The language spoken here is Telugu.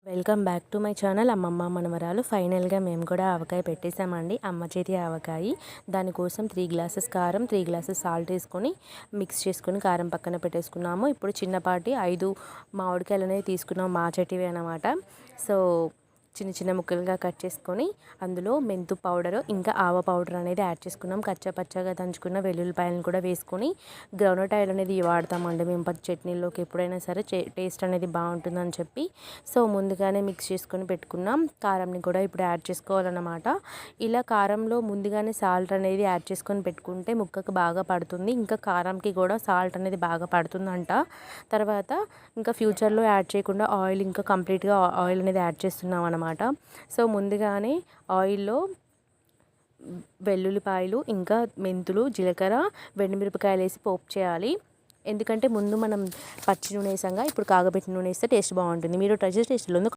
Welcome back to my channel అమ్మమ్మ మనవరాలు. ఫైనల్గా మేము కూడా ఆవకాయ పెట్టేసామండి, అమ్మ చేతి ఆవకాయ. దానికోసం 3 గ్లాసెస్ కారం, 3 గ్లాసెస్ సాల్ట్ వేసుకొని మిక్స్ చేసుకొని కారం పక్కన పెట్టేసుకున్నాము. ఇప్పుడు చిన్నపాటి 5 మామిడికాయలు అనేవి తీసుకున్నాము, మా చెట్టువి అన్నమాట. సో చిన్న చిన్న ముక్కలుగా కట్ చేసుకొని అందులో మెంతు పౌడరు ఇంకా ఆవ పౌడర్ అనేది యాడ్ చేసుకున్నాం. కచ్చపచ్చగా దంచుకున్న వెల్లుల్లిపాయలను కూడా వేసుకొని, గ్రౌండ్నట్ ఆయిల్ అనేది వాడతామండి మేము చట్నీలోకి ఎప్పుడైనా సరే టేస్ట్ అనేది బాగుంటుందని చెప్పి. సో ముందుగానే మిక్స్ చేసుకొని పెట్టుకున్నాం. కారంని కూడా ఇప్పుడు యాడ్ చేసుకోవాలన్నమాట. ఇలా కారంలో ముందుగానే సాల్ట్ అనేది యాడ్ చేసుకొని పెట్టుకుంటే ముక్కకు బాగా పడుతుంది, ఇంకా కారంకి కూడా సాల్ట్ అనేది బాగా పడుతుందంట. తర్వాత ఇంకా ఫ్యూచర్లో యాడ్ చేయకుండా ఆయిల్ ఇంకా కంప్లీట్గా ఆయిల్ అనేది యాడ్ చేస్తున్నాం అన్నమాట. సో ముందుగానే ఆయిల్లో వెల్లుల్లిపాయలు ఇంకా మెంతులు, జీలకర్ర, వెండిమిరపకాయలు వేసి పోపు చేయాలి. ఎందుకంటే ముందు మనం పచ్చి నూనె వేసాంగా, ఇప్పుడు కాగబెట్టిన నూనె వేస్తే టేస్ట్ బాగుంటుంది. మీరు ట్రై చేసి టేస్ట్లో